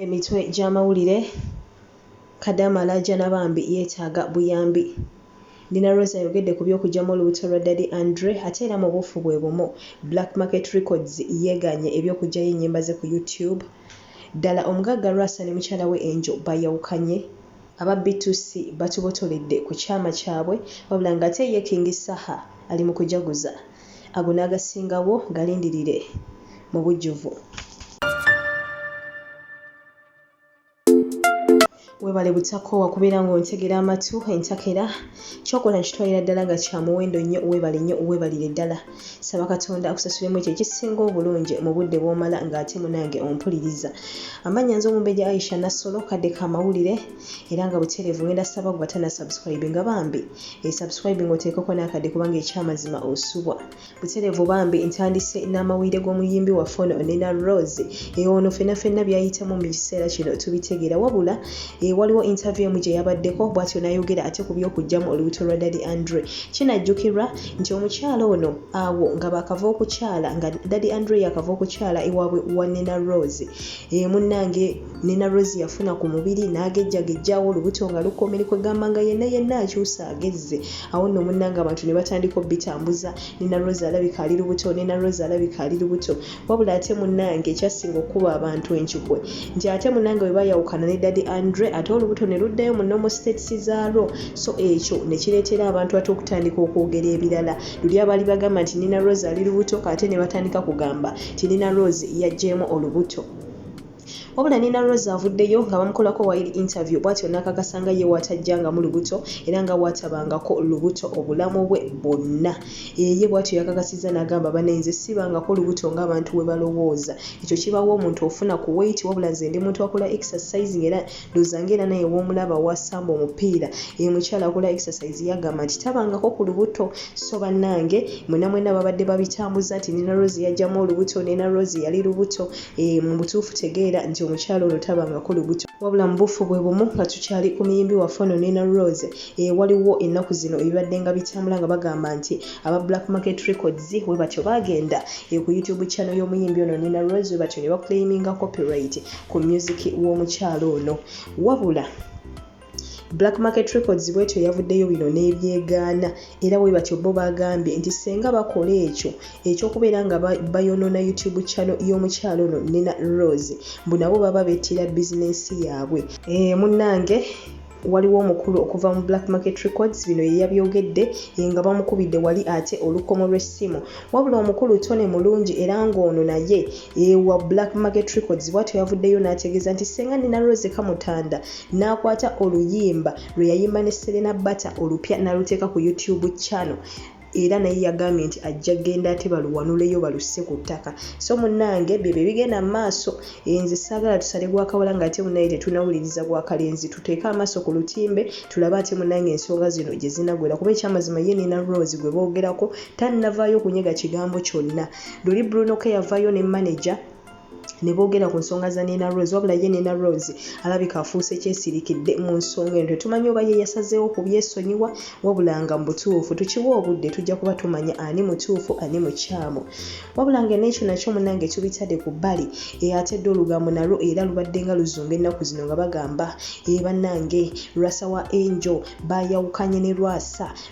Emitwe gy'amawulire Kadamala Janabambi yeetaaga buyambi. Nina Rose ayogedde ku by'okugyamu olubuto lwa Daddy Andre ate era mu buufu bwe bumu Black Market Records yeeganye eby'okugyayo ennyimba ze ku YouTube. Ddala omugagga Rasa ne mukyala we Angel bayawukanye. Aba B2C batubotoledde ku kyama kyabwe wabula ng'ate ye King Saha ali mu kujaguza. Ago n'agasingawo galindirire mu bujjuvu. Webale butako wakubeera ng'ontegera amatu entakera kyokola nkitwalira ddala nga kya muwendo nnyo weebalire ddala. Saba Katonda akusasulemu ekyo ekisinga obulungi mu budde bw'omala ng'ate munange ompuliriza. Amannya nze Omumbejja Aisha Nassolo kadde ka mawulire era nga butereevu ngenda saba gwe batana subscribe nga bambi subscribe ng'oteekeko n'akadde kubanga ekyamazima osubwa. Butereevu bambi ntandise n'amawulire g'omuyimbi waffe ono Nina Rose ono ffenna byayitamu mu kiseera kino tubitegeera wabula waliwo interview emu gye yabaddeko bw'atyo n'ayogera ate ku by'okugyamu olubuto lwa Daddy Andre. Kinajjukirwa nti omukyala ono awo nga bakava okukyala nga Daddy Andre yakava okukyala ewaabwe wa Nina Rose. Munnange Nina Rose yafuna ku mubiri n'agejjagejjaawo olubuto nga lukomere kwegamba nga yenna akyusa agezze. Awo nno munnange abantu ne batandika obbitambuza Nina Rose alabika ali lubuto, Nina Rose alabika ali lubuto. Wabula ate munnange ekyasinga okuba abantu enkikwe nti ate munnange bwe bayawukana ne Daddy Andre ate olubuto ne luddayo mu normal states zaalwo. So ekyo ne kireetera abantu ate okutandika okwogera ebirala. Luli abaali bagamba nti Nina Rose ali lubuto ate ne batandika kugamba nti Nina Rose yaggyeemu olubuto. Wabula Nina Rose avuddeyo nga bamukolako wayiri interview bw'atyo n'akakasa nga ye waatajjanga mu lubuto era nga waatabangako lubuto obulamu bwe bwonna. Ye bw'atyo yakakasizza n'agamba banenze sibangako lubuto ng'abantu we balowooza. Ekyo kibawo omuntu ofuna ku weight wabula nze ndi muntu akola exercise era ndowooza ng'era naye w'omulaba wasamba omupiira. Mukyala akola exercise yagamba nti tabangako ku lubuto. So bannange mwena babadde babitambuza nti Nina Rose yajjamu olubuto, Nina Rose yali lubuto. Mu butuufu tegeera nti omukyala ono tabangako lubuto. Wabula mu buufu bwe bumu nga tukyali ku muyimbi waffe ono Nina Rose waliwo ennaku zino ebibadde nga bitambula nga bagamba nti aba Black Market Records we batyo bagenda ku YouTube channel y'omuyimbi ono Nina Rose we batyo ne baclaiminga copyright ku music w'omukyala ono. Wabula Black Market Records bwetyo yavuddeyo bino n'ebyegaana era we batyo bo bagambye nti senga bakola ekyo ekyokubeera nga bayonoona YouTube channel y'omukyalo ono Nina Rose mbu nabo baba bettira bizinensi yaabwe. Munnange waliwo omukulu okuva mu Black Market Records bino ye yabyogedde nga bamukubidde wali ate olukomo lw'essimu. Wabula omukulu Tony Mulungi era ng'ono naye wa Black Market Records bw'atyo yavuddeyo n'ategeeza nti senga Nina Rose Kamutanda n'akwata oluyimba lwe yayimba ne Serena Bata olupya n'aluteeka ku YouTube channel. Era naye yagambye nti ajja genda ate baluwanuleyo balusse ku ttaka. So munnange bye bigenda mu maaso. Nze saagala tusale gwa kawala ng'ate munnaye tetunawuliriza gwa kalenzi. Tuteeke amaaso ku lutimbe tulabe ate munnange ensonga zino gye zinagwera kuba ekyamazima ye Nina Rose gwe boogerako tannavaayo kunyega kigambo kyonna. Luli Bruno K yavaayo ne manager ne boogera ku nsonga za Nina Rose wabula ye Nina Rose alabika afuuse kyesirikidde mu nsonga eno. Tetumanyi oba ye yasazeewo kubyesonyiwa wabula nga mu butuufu tukiwa obudde tujja kuba tumanya ani mutuufu ani mukyamu. Wabula nga n'ekyo nakyo munnange tubitadde ku bbali atedde olugambo nalwo era lubadde nga luzunga ennaku zino nga bagamba bannange Rasa wa Angel bayawukanye ne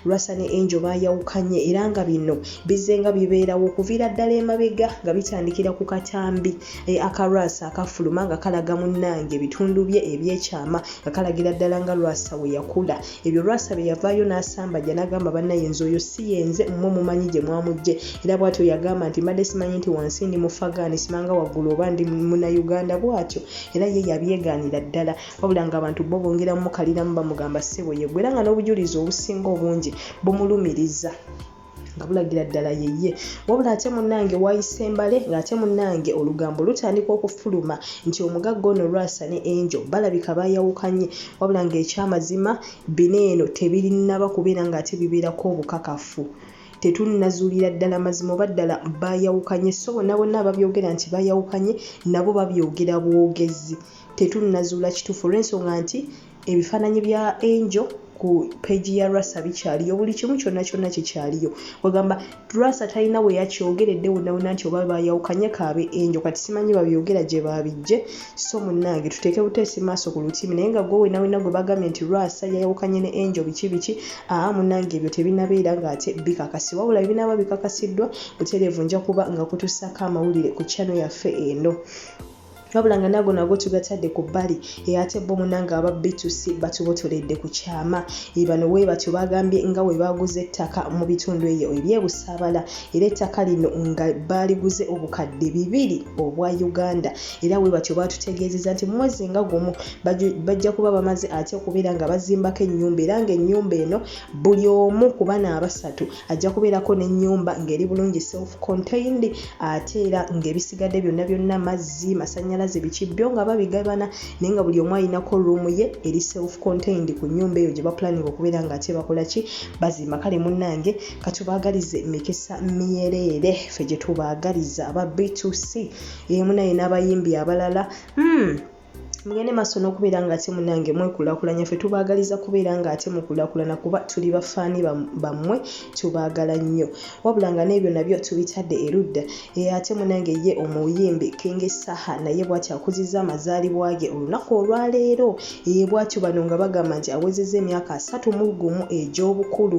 Rasa ne Angel bayawukanye era nga bino bizze nga bibeerawo okuviira ddala emabega nga bitandikira ku katambi akarasa akafuluma nga kalaga munnange bitundu bye ebyekyama nga kalagira ddala nga Rasa we yakula. Ebyo Rasa bye yavaayo n'asambajja n'agamba bannaye nze oyo si yenze mmwe mumanyi gye mwamugje. Era bw'atyo yagamba nti mbadde simanyi nti wansi ndi mufagaani simanga waggulu oba ndi munnayuganda bw'atyo era ye yabyegaanira ddala wabula nga abantu bo bongera mukaliramu bamugamba ssebo yeggwe era nga n'obujulizi obusinga obungi bumulumiriza nga bulagira ddala yeye. Wabula ate munnange wayise mbale ng'ate munnange olugambo lutandika okufuluma nti omugagga ono Rasa ne Angel balabika bayawukanye wabula ng'ekyamazima bino eno tebirinaba kubeera ng'ate bibeerako obukakafu. Tetunnazuulira ddala mazima oba ddala bayawukanye. So bonna ababyogera nti bayawukanye nabo babyogera bwogezi. Tetunnazuula kituufu olw'ensonga nti ebifaananyi bya Angel ku page ya Rasa bikyaliyo buli kimu kyonna kikyaliyo wagamba Rasa talina we yakyogeredde wonna nti oba bayawukanye kaabe enjo kati simanyi babyogera gye babijje so munnange tuteeke buteesi maaso ku lutimi naye nga gwe wena gwe bagambye nti Rasa yayawukanye ne enjo biki munnange ebyo tebinabeera ng'ate bikakasibwa wabula binaaba bikakasiddwa butereevu nja kuba nga kutussako amawulire ku channel yaffe eno wabula nga nago tugatadde ku bbali ate bo munanga aba B2C batubotoledde ku kyama bano we batyo bagambye nga we baguze ettaka mu bitundu eyo ebyebusaabala era ettaka lino nga baliguze obukadde 2 obwa Uganda era we batyo batutegeezeza nti mwezi nga gumu bajja kuba bamaze ate okubeera nga bazimbako ennyumba era nga ennyumba eno buli omu ku bana abasatu ajja kubeerako n'ennyumba ng'eri bulungi self contained ate era ng'ebisigadde byonna mazzi masanyalaze biki byo nga babigabana naye nga buli omu alinako room ye eri self contained ku nnyumba eyo gye baplanning okubeera nga ate bakola ki bazimba kale munnange katubaagalize emikisa myereere ffe gye tubaagaliza aba B2C munaye n'abayimbi abalala mugende maaso n'okubeera nga ate munnange mwekulaakulanya ffe tubaagaliza kubeera nga ate mukulaakulana kuba tuli bafaani bammwe tubaagala nnyo wabula nga n'ebyo nabyo tubitadde erudda ate munnange ye omuyimbi King Saha naye bw'ati akuziza amazaalibwa ge olunaku olwaleero bw'atyo bano nga bagamba nti awezezza emyaka 31 egy'obukulu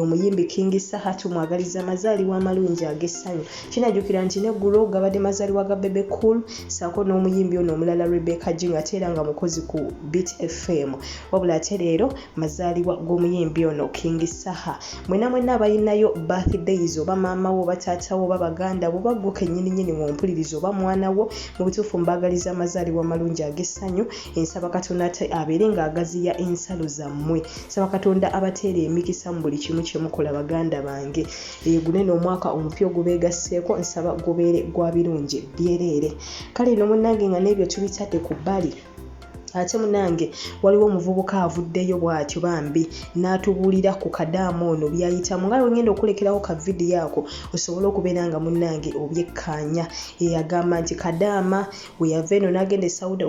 omuyimbi King Saha tumwagaliza amazaalibwa amalungi ag'essanyu kinajjukira nti neggulo gabadde mazaalibwa ga Bebe Cool saako n'omuyimbi ono omulala Rebecca Jinga ate era nga mukozi ku Beat FM wabula ate leero mazaalibwa g'omuyimbi ono King Saha mwenna abalinayo birthdays oba maama wo oba taata wo oba baganda bo baggo kennyini mumpulirizo oba mwana wo mu butuufu mbagaliza amazaalibwa malungi ag'essanyu ensaba Katonda abeere ng'agaziya ensalo zammwe nsaba Katonda abateera emikisa mu buli kimu kye mukola baganda bange gunene omwaka omupya ogubeegasseeko nsaba gubeere gwa birungi byereere kale eno munnange nga n'ebyo tubitadde ku bbali ate munange waliwo omuvubuka avuddeyo bw'atyo bambi n'atubuulira ku kadaama ono byayitamu nga wengenda okulekerawo ka vidiyo ako osobola okubeera nga munnange obyekkaanya agamba nti kadaama weyava eno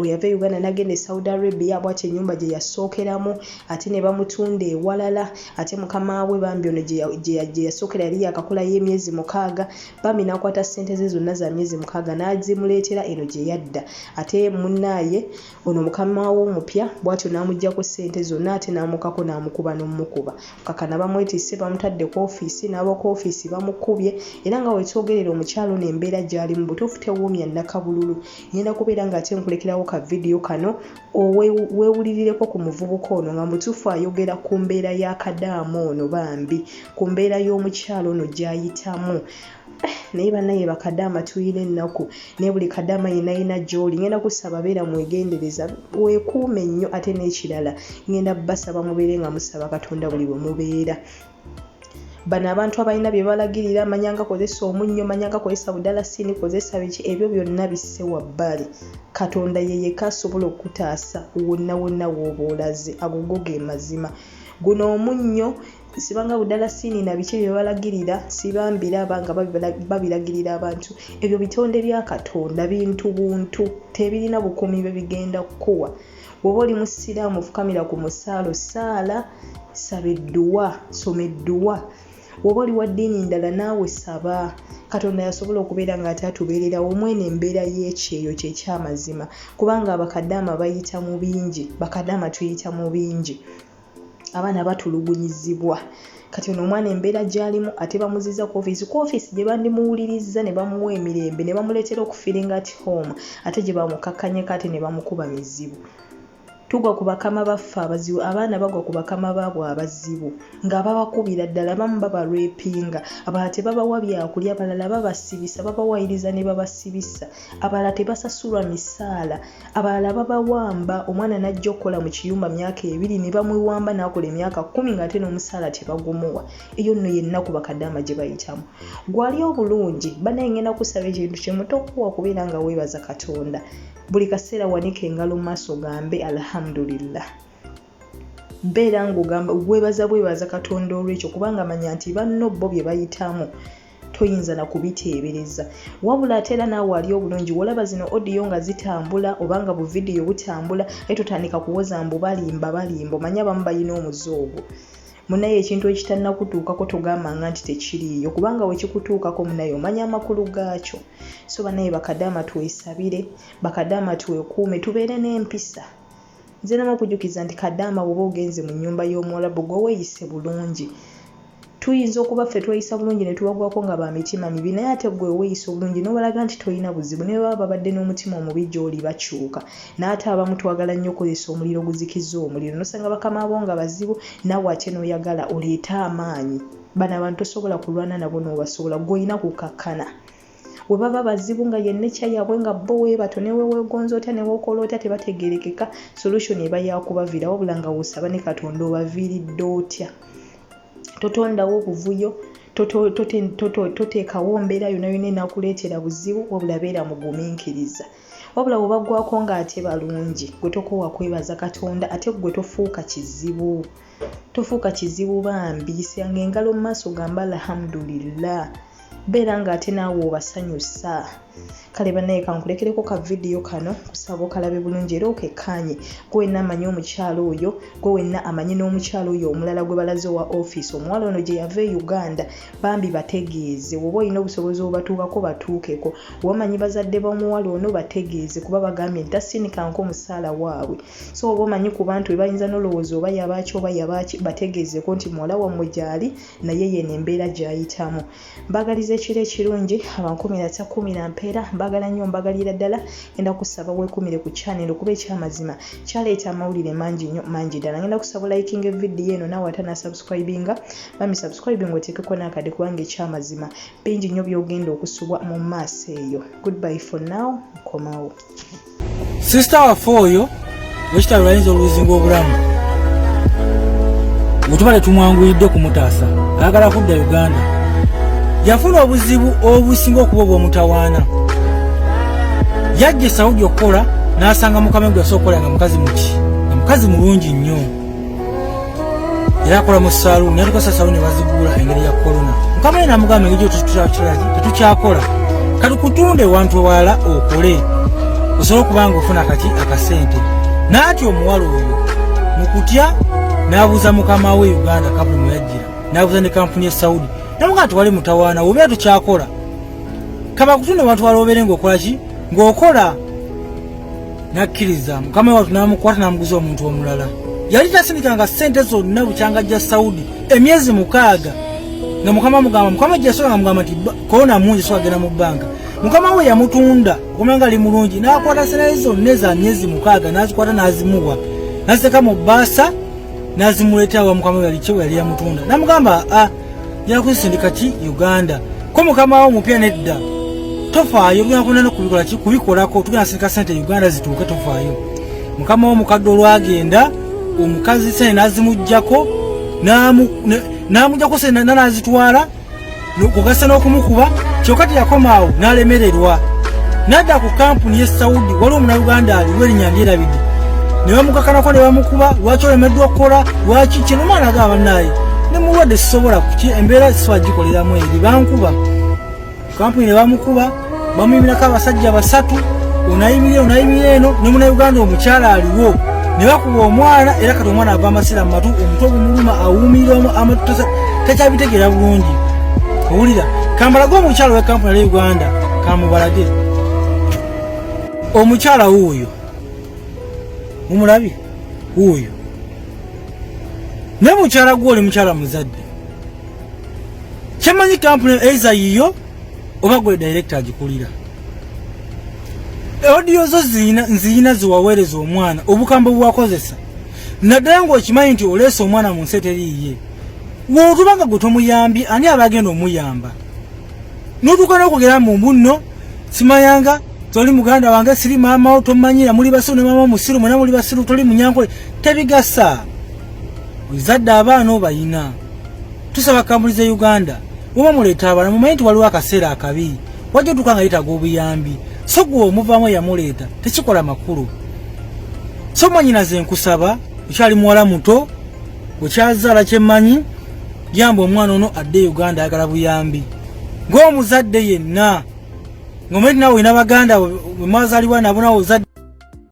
weyava Uganda n'agenda e Saudi Arabia bw'atyo ennyumba gye yasookeramu ate ne bamutunda ewalala ate mukama we bambi ono gye yasookera yali yakakolayo emyezi 6 bambi n'akwata ssente ze zonna za myezi 6 n'azimuleetera eno gye yadda ate munnaaye ono mukama omupya bw'atyo n'amuggyako ssente zonna ate n'amukako n'amukuba n'omukuba kakana bamwetisse bamutadde ku ofiisi n'ab'oku ofiisi bamukubye era nga wetwogerera omukyalo n'embeera gy'ali mu butuufu tewuumya nnakabululu ngenda kubeera nga ate nkulekerawo ka vidiyo kano weewulirireko ku muvubuka ono nga mutuufu ayogera ku mbeera y'akadaama ono bambi ku mbeera y'omukyalo ono gy'ayitamu naye bannaye bakadaama tuyina ennaku naye buli kadaama yenayina gy'oli ngenda kusaba beera mwegendereza weekuume nnyo ate n'ekirala ngenda basaba mubeere nga musaba Katonda buli bwe mubeera bano abantu abalina bye balagirira manyanga kozesa omunnyo manyanga kozesa budalasini kozesa biki ebyo byonna bisse wabbali Katonda yeyeka asobola okutaasa wonna w'oba olaze agogo ge mazima guno omunnyo sibanga budalasini na biki bye balagirira sibambiraba nga babiragirira abantu ebyo bitonde bya Katonda bintu buntu tebirina bukumi bye bigenda kukuwa bw'oba oli musiraamu fukamira ku musaalo saala saba edduwa soma edduwa bw'oba oli wa ddiini ndala naawe saba Katonda yasobola okubeera nga ate atubeerera omwene embeera y'ekyeyo kyekyamazima kubanga abakadaama bayita mu bingi bakadaama tuyita mu bingi abaana batulugunyizibwa kati ono omwana embeera gy'alimu ate bamuziza ku ofiisi gye bandimuwuliriza ne bamuwa emirembe ne bamuleetera okufiiringa at home ate gye bamukakkanyeko ate ne bamukuba mizibu tugwa ku bakama baffe abazibu abaana bagwa ku bakama baabwe abazibu nga babakubira ddala bamu babalwepinga abalala tebabawa byakulya abalala babasibisa babawayiriza ne babasibisa abalala tebasasulwa misaala abalala babawamba omwana n'ajja okukola mu kiyumba myaka 2 ne bamuwamba n'akola emyaka 10 ng'ate n'omusaala tebagumuwa eyo nno yenna ku bakadaama gye bayitamu gwali obulungi banaye ngenda kusaba ekintu kimu tokuwa kubeera nga weebaza Katonda buli kaseera wanika engalo mu maaso gambe alhamdulillah beera ng'ogamba bwebaza Katonda olw'ekyo kubanga manya nti banno bo bye bayitamu toyinza na kubiteebereza wabula ate era naawe ali obulungi wolaba zino audio nga zitambula obanga bu video butambula ate totandika kuwoza mbu balimba omanya abamu balina omuzoogo munaye ekintu ekitannakutuukako togambanga nti tekiriiyo kubanga wekikutuukako munaye omanya amakulu gaakyo so banaye bakadaama twesabire bakadaama twekuume tubeere n'empisa nze nama okujjukiza nti kadaama bw'oba ogenze mu nnyumba y'omuwalabu gwe weeyise bulungi tuyinza okuba ffe tweyisa bulungi ne tubagwako nga ba mitima mibi naye ate gwe weeyisa obulungi n'obalaga nti tolina buzibu naye baba babadde n'omutima omubi gy'oli bakyuka n'ate abamu twagala nnyo okozesa omuliro guzikiza omuliro nosanga bakama abo nga bazibu naawe ate n'oyagala oleeta amaanyi bano abantu tosobola kulwana nabo n'obasobola gw'olina kukakkana we baba bazibu nga yenna ekyayabwe nga bo weebato ne weweegonza otya ne weekola otya tebategerekeka solution eba yakubaviira wabula nga wosaba ne Katonda obaviiridde otya totondawo obuvuyo toteekawo mbeera yonna yonna enakuleetera buzibu wabula beera mugumiikiriza wabula bwebagwako nga ate balungi gwe tokoowa kwebaza Katonda ate gwe tofuuka kizibu bambi sanga engalo mu maaso gamba alhamdulillah beera nga ate naawe obasanyusa kale banaye kankulekereko ka video kano kusaba okalabe bulungi era okekkaanye gwe wenna amanyi omukyalo oyo gwe wenna amanyi n'omukyalo oyo omulala gwe balaze wa office omuwala ono gye yava e Uganda bambi bategeeze woba olina obusobozi obatuukako batuukeko wamanyi bazadde b'omuwala ono bategeeze kuba bagambye nti tasinikanko musaala waabwe so oba omanyi ku bantu bebayinza n'olowooza oba yabaaki bategeezeko nti muwala wammwe gy'ali naye yeno embeera gy'ayitamu mbagaliza ekiro ekirungi abankumira kumi na mpeera mbagala nnyo mbagalira ddala ngenda kusaba weekumire ku channel okuba ekyamazima kyaleeta amawulire mangi nnyo mangi ddala ngenda kusaba liking video eno naawe ate nasubscribinga bami subscribing oteekeko n'akade kubanga ekyamazima bingi nnyo byogenda okusubwa mu maaso eyo goodbye for now nkomawo sister waffe oyo wekitalo bayinza oluzinga obulamu bwetubale tumwanguyidde kumutaasa ayagala kudda Uganda yafuna obuzibu obusinga okuba obw'omutawaana yajja Saudi okukola n'asanga mukama gwe yasobola nga mukazi muki nga mukazi mulungi nnyo era akola mu saaluuni natukosa saaluuni ne bazigula engeri ya korona mukama ye n'amugamba engeri tetukyakola kati kutunde ewantu ewalala okole osobola okuba nga ofuna akasente n'atyo omuwala oyo mu kutya n'abuuza mukama we Uganda kabuli mwe yajjira n'abuuza ne kampuni ya Saudi namuga tuwali mutawaana obeera tukyakola kaba kutunde abantu waloobere ng'okola ki ng'okola nakkiriza mukama watu n'amukwata n'amuguza omuntu omulala yali tasinikanga ssente zonna bukyanga jja Saudi emyezi 6 nga mukama mugamba mukama gyasobola nga mugamba nti korona mungi so agenda mu bbanka mukama we yamutunda okumanga ali mulungi n'akwata ssente zonna za myezi 6 n'azikwata n'azimuwa n'aziteka mu bbaasa n'azimuleeta wa mukama we yali yamutunda n'amugamba yakusindika ki Uganda ko mukama wo mupya nedda tofaayo tugenda no kubikolako tugenda sindika sente Uganda zituuke tofaayo mukama wo mukadde olwagenda omukazi sente n'azimujjako n'amujjako sente n'azitwala kugasa n'okumukuba kyokati yakomaawo n'alemererwa n'adda ku kampuni ye Saudi waliwo omunayuganda aliwo erinnya lyerabidde ne bamukakanako ne bamukuba lwaki olemeddwa okukola lwaki kino omwana agamba naye ne mulwadde sisobola kuki embeera sibagikoleramu eri bankuba kampuni ne bamukuba bamuyimirako abasajja 3 onayimirira eno ne munayuganda omukyala aliwo ne bakuba omwana era kati omwana ava amasira mu matu omutwe ogumuluma awuumiriramu amatu takyabitegeera bulungi owulira kambalage omukyala we kampuni ya Uganda kamubalage omukyala wuuyo mumulabye wuuyo ne mukyala gw'oli mukyala muzadde kyemanyi kampuni eiza yiyo oba gwe director agikulira audio zo nziyina ziwaweereza omwana obukambo bwakozesa naddala ng'okimanyi nti oleesa omwana mu nsi eteriiye bw'otubanga gwe tomuyambye ani aba agenda omuyamba n'otuuka n'okugera mu mbuno simanyanga toli muganda wange siri maama tomanyira muli basiru ne maama musiru mwena muli basiru toli munyankole tebigasa uzadde abaana obayina tusaba kampuni za Uganda oba muleeta abaana mumanyi nti waliwo akaseera akabi wajja otuuka yeetaga obuyambi so gwe omuvaamu yamuleeta tekikola makulu so mwanyinaze nkusaba okyali muwala muto okyazaala kyemmanyi yamba omwana ono adde Uganda ayagala buyambi ng'omuzadde yenna ng'omuli nawe olina baganda bwe mwazaalibwa nabo nawe ozadde